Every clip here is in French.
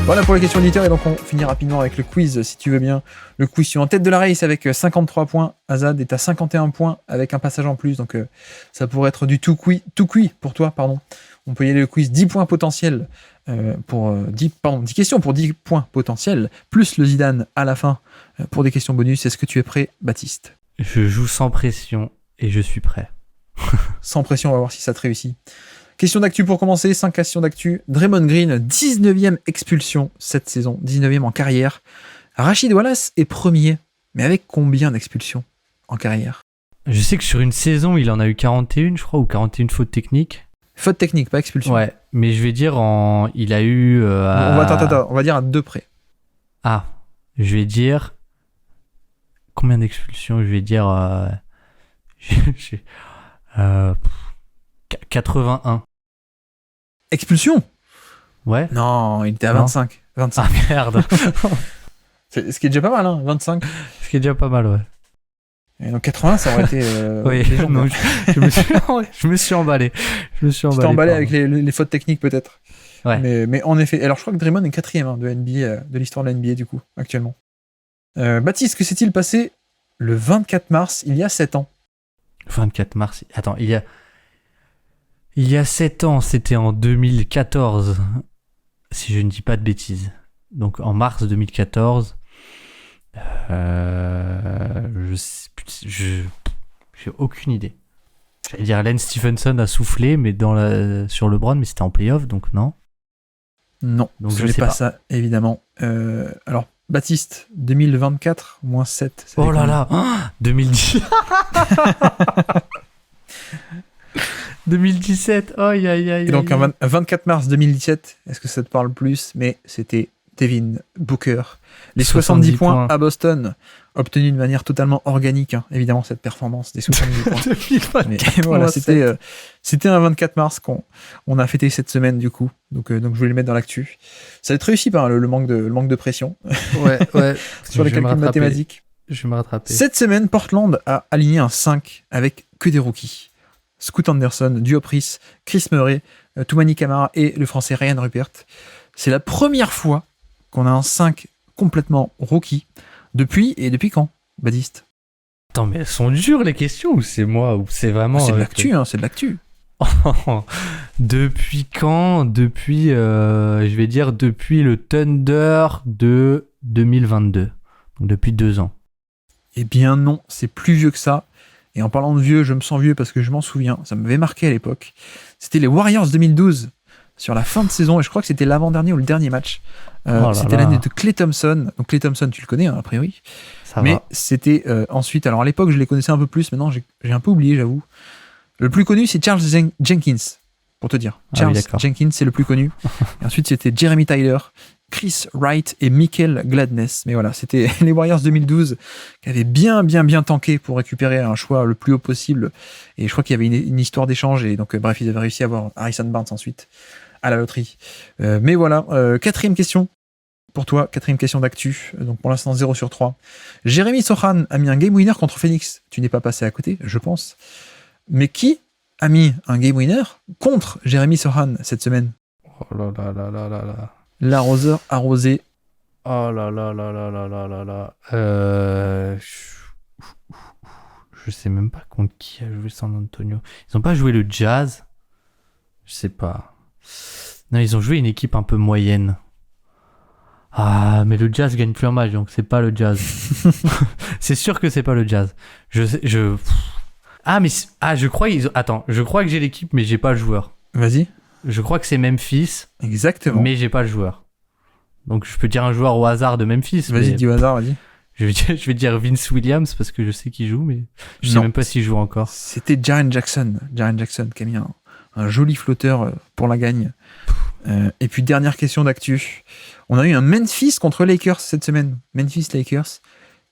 Voilà pour les questions auditeurs, et donc on finit rapidement avec le quiz, si tu veux bien. Le quiz, tu es en tête de la race avec 53 points. Azad est à 51 points avec un passage en plus, donc ça pourrait être du tout cuit pour toi, pardon. On peut y aller le quiz 10 points potentiels pour 10 questions pour 10 points potentiels, plus le Zidane à la fin pour des questions bonus. Est-ce que tu es prêt, Baptiste ? Je joue sans pression et je suis prêt. Sans pression, on va voir si ça te réussit. Question d'actu pour commencer, 5 questions d'actu. Draymond Green, 19e expulsion cette saison, 19e en carrière. Rachid Wallace est premier, mais avec combien d'expulsions en carrière ? Je sais que sur une saison, il en a eu 41, je crois, ou 41 fautes techniques. Faute technique, pas expulsion. Ouais, mais je vais dire il a eu... on va dire à 2 près. Ah, je vais dire... Combien d'expulsions ? Je vais dire... 81. Expulsion ? Ouais. Non, il était à Non. 25. Ah merde. Ce qui est déjà pas mal, hein, 25. Ce qui est déjà pas mal, ouais. Et donc 80, ça aurait été... Oui, légendaire. non, je me suis emballé. Tu t'es emballé avec les fautes techniques peut-être. Ouais. Mais en effet, alors je crois que Draymond est 4e de NBA, de l'histoire de la NBA du coup, actuellement. Baptiste, que s'est-il passé le 24 mars, il y a 7 ans ? 24 mars. Attends, il y a 7 ans, c'était en 2014, si je ne dis pas de bêtises. Donc en mars 2014, j'ai aucune idée. J'allais dire Lance Stephenson a soufflé mais sur LeBron, mais c'était en playoff, donc non. Non, donc ce n'est pas ça, évidemment. Alors, Baptiste, 2024, moins 7. Oh là là, 2010. 2017, aïe aïe aïe. Et donc, un 24 mars 2017, est-ce que ça te parle plus ? Mais c'était Devin Booker. Les 70 points à Boston, obtenus de manière totalement organique, hein, évidemment, cette performance des 70 points. Mais voilà, c'était un 24 mars qu'on a fêté cette semaine, du coup. Donc je voulais le mettre dans l'actu. Ça va être réussi par le manque de pression. Ouais. Sur les calculs mathématiques. Je vais me rattraper. Cette semaine, Portland a aligné un 5 avec que des rookies. Scoot Anderson, Diop Reese, Chris Murray, Toumani Camara et le français Ryan Rupert. C'est la première fois qu'on a un 5 complètement rookie. Depuis quand, Baptiste ? Attends, mais elles sont dures les questions, ou c'est moi, ou c'est vraiment... C'est de l'actu, c'est de l'actu. Depuis quand ? Depuis, je vais dire, depuis le Thunder de 2022. Donc depuis 2 ans. Eh bien non, c'est plus vieux que ça. Et en parlant de vieux, je me sens vieux parce que je m'en souviens. Ça m'avait marqué à l'époque. C'était les Warriors 2012, sur la fin de saison, et je crois que c'était l'avant-dernier ou le dernier match. C'était l'année de Klay Thompson. Donc Klay Thompson, tu le connais, hein, a priori. Mais c'était ensuite... Alors à l'époque, je les connaissais un peu plus. Maintenant, j'ai un peu oublié, j'avoue. Le plus connu, c'est Charles Jenkins, pour te dire. Charles Jenkins, c'est le plus connu. Et ensuite, c'était Jeremy Tyler, Chris Wright et Michael Gladness. Mais voilà, c'était les Warriors 2012 qui avaient bien tanké pour récupérer un choix le plus haut possible. Et je crois qu'il y avait une histoire d'échange. Et donc, bref, ils avaient réussi à avoir Harrison Barnes ensuite à la loterie. Mais voilà, 4e question pour toi, 4e question d'actu. Donc pour l'instant, 0 sur 3. Jérémy Sohan a mis un game winner contre Phoenix. Tu n'es pas passé à côté, je pense. Mais qui a mis un game winner contre Jérémy Sohan cette semaine ? Oh là là là là là là. L'arroseur arrosé. Oh là là là là là là là là. Je sais même pas contre qui a joué San Antonio. Ils ont pas joué le Jazz ? Je sais pas. Non, ils ont joué une équipe un peu moyenne. Ah, mais le Jazz gagne plus un match, donc c'est pas le Jazz. C'est sûr que c'est pas le Jazz. Je crois que j'ai l'équipe, mais j'ai pas le joueur. Vas-y. Je crois que c'est Memphis. Exactement. Mais j'ai pas le joueur. Donc je peux dire un joueur au hasard de Memphis. Vas-y, dis au hasard, vas-y. Je vais dire Vince Williams parce que je sais qu'il joue, mais je sais même pas s'il joue encore. C'était Jaren Jackson. Jaren Jackson qui a mis un joli flotteur pour la gagne. Et puis dernière question d'actu. On a eu un Memphis contre Lakers cette semaine. Memphis-Lakers.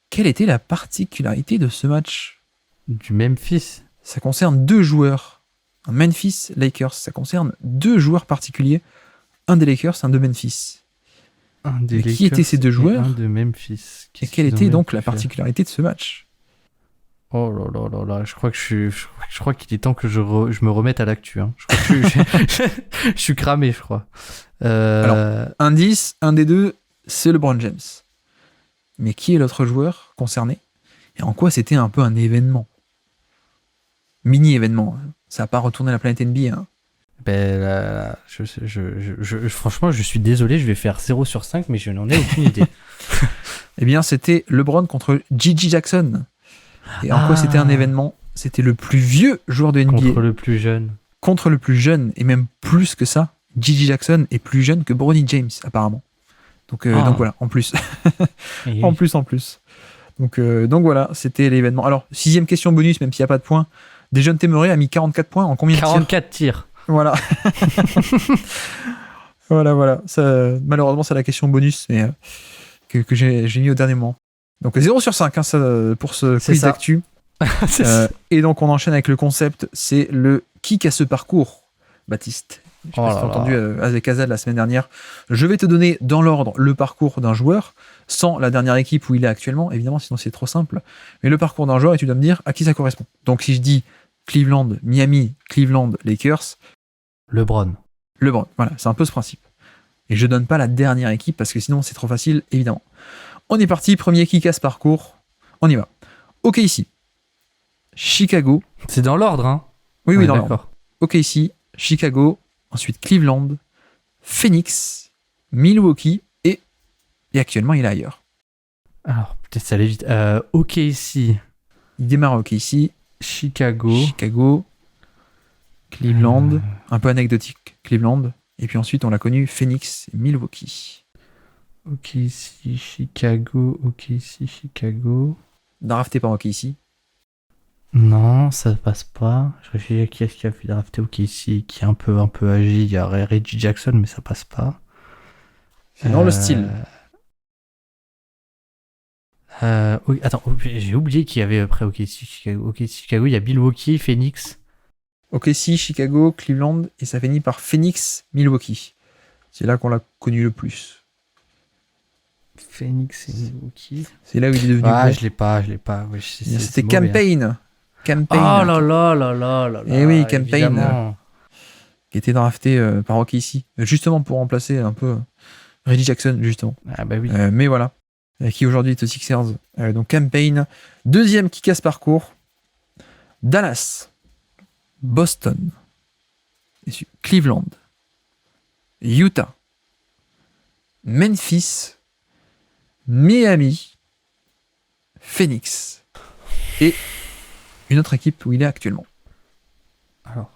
Quelle était la particularité de ce match ? Du Memphis ? Ça concerne 2 joueurs. Un Memphis-Lakers. Ça concerne 2 joueurs particuliers. Un des Lakers, un de Memphis. Qui étaient ces 2 joueurs ? Un de Memphis. Et quelle était donc la particularité de ce match ? Oh là là là là, je crois qu'il est temps que je me remette à l'actu. Hein. Je crois que je suis cramé, je crois. Alors, indice, un des deux, c'est LeBron James. Mais qui est l'autre joueur concerné? Et en quoi c'était un peu un événement? Mini-événement. Ça n'a pas retourné la planète NBA. Hein. Ben, franchement, je suis désolé, je vais faire 0 sur 5, mais je n'en ai aucune idée. Eh bien, c'était LeBron contre Gigi Jackson. Et en quoi c'était un événement? C'était le plus vieux joueur de NBA. Contre le plus jeune. Contre le plus jeune, et même plus que ça. Gigi Jackson est plus jeune que Bronny James, apparemment. Donc voilà, en plus. En plus. Donc voilà, c'était l'événement. Alors, 6e question bonus, même s'il n'y a pas de points. Dejounte Murray a mis 44 points en combien de tirs? 44 tirs. Voilà. voilà. Ça, malheureusement, c'est la question bonus mais, que j'ai mis au dernier moment. Donc 0 sur 5 hein, ça, pour ce quiz d'actu. Et donc on enchaîne avec le concept, c'est le kick à ce parcours, Baptiste. Je sais pas si t'as entendu avec Azad la semaine dernière. Je vais te donner dans l'ordre le parcours d'un joueur, sans la dernière équipe où il est actuellement, évidemment, sinon c'est trop simple. Mais le parcours d'un joueur et tu dois me dire à qui ça correspond. Donc si je dis Cleveland, Miami, Cleveland, Lakers. LeBron, voilà, c'est un peu ce principe. Et je donne pas la dernière équipe parce que sinon c'est trop facile, évidemment. On est parti, premier kick à ce parcours. On y va. Ok, ici. Chicago. C'est dans l'ordre, hein? Oui, dans l'ordre. Ok, ici. Chicago. Ensuite Cleveland. Phoenix. Milwaukee. Et actuellement, il est ailleurs. Alors, peut-être ça allait vite. Ok, ici. Il démarre ok, ici. Chicago. Cleveland. Un peu anecdotique. Cleveland. Et puis ensuite, on l'a connu. Phoenix. Milwaukee. Ok, ici, Chicago. Drafté par ok, ici. Non, ça passe pas. Je réfléchis à qui est-ce qui a fait drafter ok, ici, qui est un peu âgé. Il y a Reggie Jackson, mais ça passe pas. C'est dans le style. Oui, attends, j'ai oublié qu'il y avait après ok, Chicago. Chicago, il y a Milwaukee, Phoenix. Ok, si, Chicago, Cleveland, et ça finit par Phoenix, Milwaukee. C'est là qu'on l'a connu le plus. Phoenix et Milwaukee. C'est là où il est devenu. Ah, je l'ai pas. Oui, c'était Campaign. Oh là là. Et oui, Campaign. Évidemment. Qui était drafté par OKC. Justement pour remplacer un peu Reggie Jackson, justement. Ah bah oui. Mais voilà. Qui aujourd'hui est aux Sixers. Donc Campaign. Deuxième qui casse parcours. Dallas. Boston. Cleveland. Utah. Memphis. Miami. Phoenix. Et une autre équipe où il est actuellement. Alors,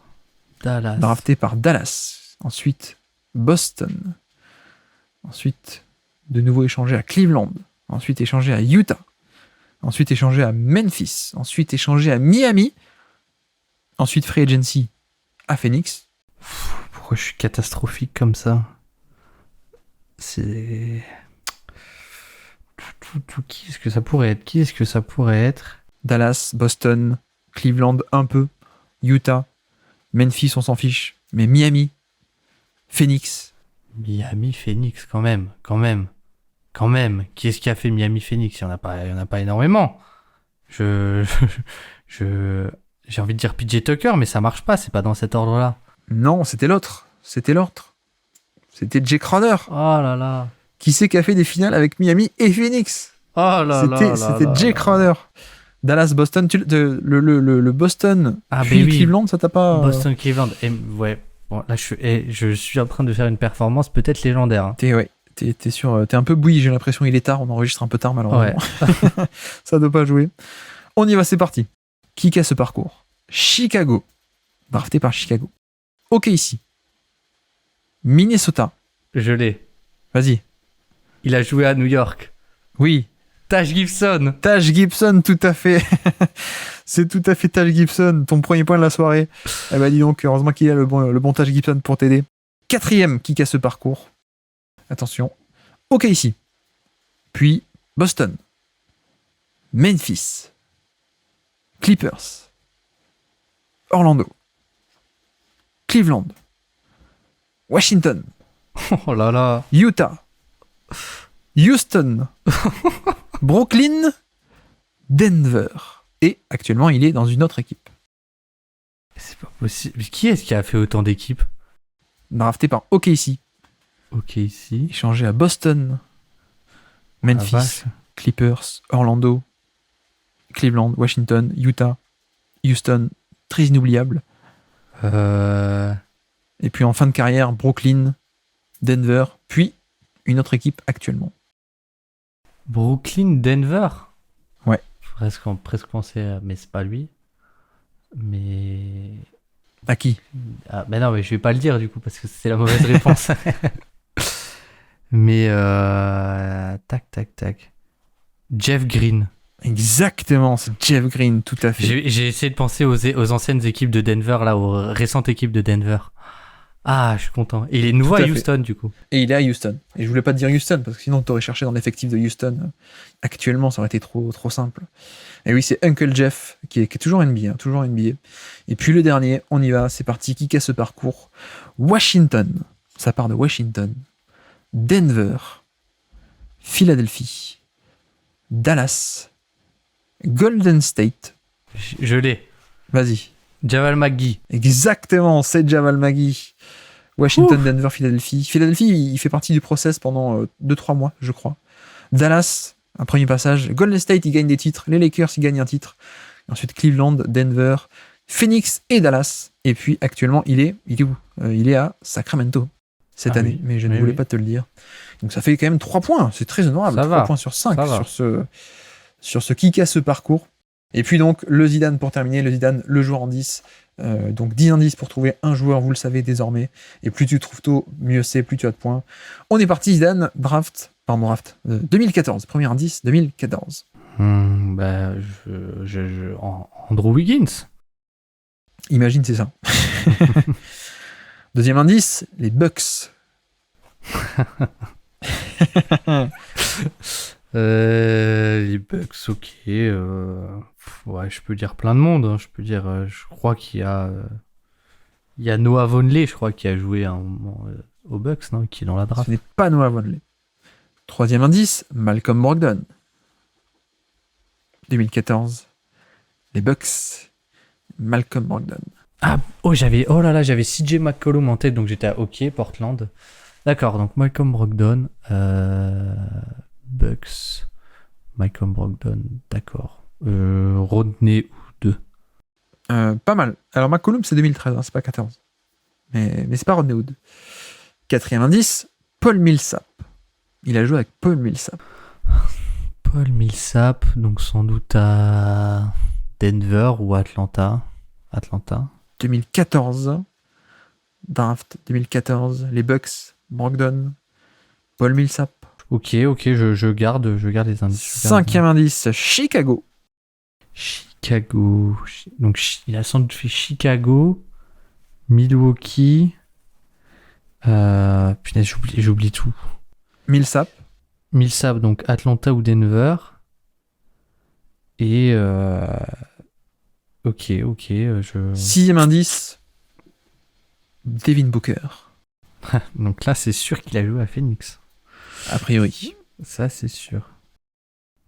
Dallas. Drafté par Dallas. Ensuite, Boston. Ensuite, de nouveau échangé à Cleveland. Ensuite, échangé à Utah. Ensuite, échangé à Memphis. Ensuite, échangé à Miami. Ensuite, free agency à Phoenix. Pourquoi je suis catastrophique comme ça? C'est... Qui est-ce que ça pourrait être? Dallas, Boston, Cleveland un peu, Utah, Memphis on s'en fiche, mais Miami, Phoenix. Miami, Phoenix quand même. Qui est-ce qui a fait Miami, Phoenix? Il y en a pas énormément. J'ai envie de dire PJ Tucker, mais ça marche pas, c'est pas dans cet ordre-là. Non, c'était l'autre. C'était Jay Crowder. Oh là là. Qui c'est qui a fait des finales avec Miami et Phoenix? Oh là là. C'était Jay Crowder. Dallas, Boston, le Boston, puis oui. Cleveland, ça t'a pas... Boston, Cleveland, ouais. Bon, là, je suis en train de faire une performance peut-être légendaire. Hein. T'es sûr, t'es un peu bouilli, j'ai l'impression il est tard, on enregistre un peu tard malheureusement. Ouais. Ça doit pas jouer. On y va, c'est parti. Qui casse ce parcours? Chicago. Drafté par Chicago. Ok, ici. Minnesota. Je l'ai. Vas-y. Il a joué à New York. Oui. Taj Gibson, tout à fait. C'est tout à fait Taj Gibson, ton premier point de la soirée. Eh ben dis donc, heureusement qu'il a le bon Taj Gibson pour t'aider. 4e qui casse ce parcours. Attention. Ok, ici. Puis Boston. Memphis. Clippers. Orlando. Cleveland. Washington. Oh là là. Utah. Houston. Brooklyn. Denver. Et actuellement, il est dans une autre équipe. C'est pas possible. Qui est-ce qui a fait autant d'équipes? Drafté par OKC. Ok, ici. Échangé à Boston, Memphis, vache. Clippers, Orlando, Cleveland, Washington, Utah, Houston, très inoubliable. Et puis en fin de carrière, Brooklyn, Denver, puis une autre équipe actuellement. Brooklyn, Denver. Ouais. Presque pensé, mais c'est pas lui. Mais. À qui? Ah, mais non, mais je vais pas le dire du coup parce que c'est la mauvaise réponse. Mais tac. Jeff Green. Exactement, c'est Jeff Green, tout à fait. J'ai essayé de penser aux anciennes équipes de Denver, là, aux récentes équipes de Denver. Ah, je suis content. Et il est nouveau Tout à à fait. Houston, du coup. Et il est à Houston. Et je voulais pas te dire Houston, parce que sinon tu aurais cherché dans l'effectif de Houston. Actuellement, ça aurait été trop simple. Et oui, c'est Uncle Jeff, qui est toujours NBA, toujours NBA. Et puis le dernier, on y va, c'est parti. Qui casse ce parcours? Washington. Ça part de Washington. Denver. Philadelphie. Dallas. Golden State. Je l'ai. Vas-y. Javal McGee. Exactement, c'est Jamal McGee. Washington, Denver, Philadelphie. Philadelphie, il fait partie du process pendant 2-3 mois, je crois. Dallas, un premier passage. Golden State, il gagne des titres. Les Lakers, ils gagnent un titre. Ensuite, Cleveland, Denver, Phoenix et Dallas. Et puis, actuellement, il est où? Il est à Sacramento cette année, oui. mais je ne Oui, voulais oui. pas te le dire. Donc, ça fait quand même 3 points. C'est très honorable. Ça 3 va. points sur 5 Ça va. sur ce qui casse ce parcours. Et puis donc, le Zidane pour terminer. Le Zidane, le joueur en 10. Donc 10 indices pour trouver un joueur, vous le savez désormais. Et plus tu trouves tôt, mieux c'est, plus tu as de points. On est parti, Zidane, draft 2014. Premier indice, 2014. Andrew Wiggins. Imagine, c'est ça. Deuxième indice, les Bucks. Les Bucks, ok. Ouais, je peux dire plein de monde. Hein. Je peux dire, je crois qu'il y a Noah Vonleh, je crois, qui a joué à un moment aux Bucks, non, qui est dans la draft. Ce n'est pas Noah Vonleh. Troisième indice, Malcolm Brogdon. 2014. Les Bucks. Malcolm Brogdon. J'avais CJ McCollum en tête, donc j'étais à OK, Portland. D'accord, donc Malcolm Brogdon, Bucks, Malcolm Brogdon, d'accord. Rodney ou 2. Pas mal. Alors McCollum, c'est 2013, hein, c'est pas 14. Mais c'est pas Rodney Hood. Quatrième indice, Paul Millsap. Il a joué avec Paul Millsap. Paul Millsap, donc sans doute à Denver ou Atlanta. 2014. Draft 2014. Les Bucks, Brogdon, Paul Millsap. Ok, je garde les indices. Cinquième indice, Chicago. Chicago. Donc il a sans doute fait Chicago, Milwaukee. Punaise, j'oublie tout. Millsap. Donc Atlanta ou Denver. Et ok, Sixième indice, Devin Booker. Donc là, c'est sûr qu'il a joué à Phoenix. A priori. Ça, c'est sûr.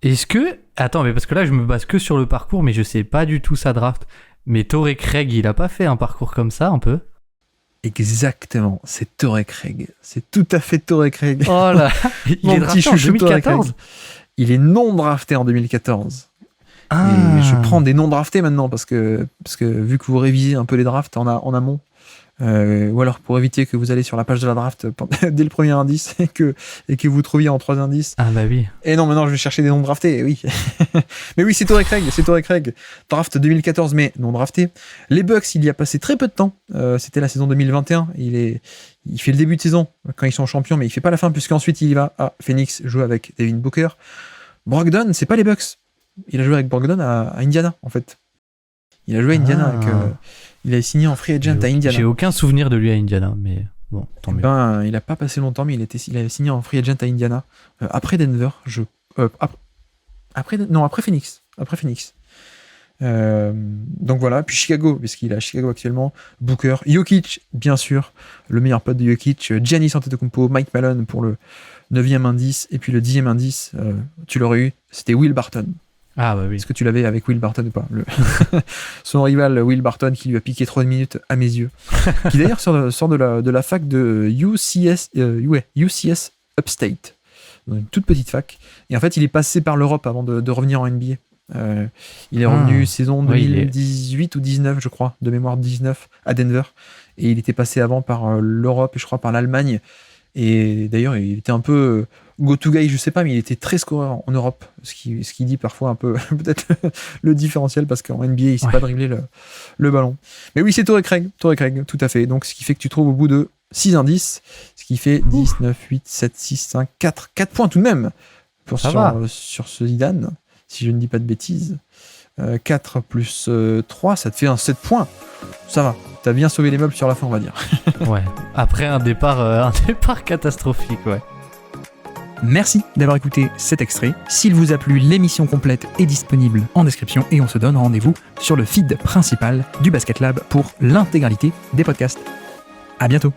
Est-ce que... Attends, mais parce que là, je me base que sur le parcours, mais je sais pas du tout sa draft. Mais Torrey Craig, il a pas fait un parcours comme ça, un peu? Exactement, c'est Torrey Craig. C'est tout à fait Torrey Craig. Oh là, il est drafté en chouchou, Torrey 2014. Craig. Il est non drafté en 2014. Ah. Et je prends des non draftés maintenant parce que vu que vous révisez un peu les drafts en amont, ou alors pour éviter que vous allez sur la page de la draft dès le premier indice et que vous trouviez en 3 indices. Ah bah oui. Et non, maintenant je vais chercher des non draftés, oui. Mais oui, c'est Torrey Craig. Draft 2014, mais non drafté. Les Bucks, il y a passé très peu de temps. C'était la saison 2021. Il fait le début de saison quand ils sont champions, mais il fait pas la fin puisqu'ensuite il y va à Phoenix jouer avec Devin Booker. Brogdon, c'est pas les Bucks. Il a joué avec Brogdon à Indiana, en fait. Il a joué à Indiana. Il a signé en free agent à Indiana. J'ai aucun souvenir de lui à Indiana, mais bon, tant mieux. Il a pas passé longtemps, mais il a signé en free agent à Indiana. Après Denver, après Phoenix. Donc voilà, puis Chicago, puisqu'il est à Chicago actuellement. Booker, Jokic, bien sûr, le meilleur pote de Jokic, Giannis Antetokounmpo, Mike Malone pour le 9e indice, et puis le 10e indice, tu l'aurais eu, c'était Will Barton. Ah bah oui. Est-ce que tu l'avais avec Will Barton ou pas? Son rival Will Barton qui lui a piqué 3 minutes à mes yeux. Qui d'ailleurs sort de la fac de UCS Upstate. Dans une toute petite fac. Et en fait, il est passé par l'Europe avant de revenir en NBA. Il est revenu saison 2018 ou 19, je crois, de mémoire 19, à Denver. Et il était passé avant par l'Europe et je crois par l'Allemagne. Et d'ailleurs, il était un peu go-to guy, je sais pas, mais il était très scoreur en Europe. Ce qui dit parfois un peu peut-être le différentiel parce qu'en NBA, il sait pas dribbler le ballon. Mais oui, c'est Torrey Craig, tout à fait. Donc, ce qui fait que tu trouves au bout de 6 indices, ce qui fait 10, 9, 8, 7, 6, 5, 4 points tout de même sur ce Zidane, si je ne dis pas de bêtises. 4 plus 3, ça te fait un 7 points. Ça va, t'as bien sauvé les meubles sur la fin, on va dire. Ouais, après un départ catastrophique, ouais. Merci d'avoir écouté cet extrait. S'il vous a plu, l'émission complète est disponible en description et on se donne rendez-vous sur le feed principal du Basket Lab pour l'intégralité des podcasts. À bientôt.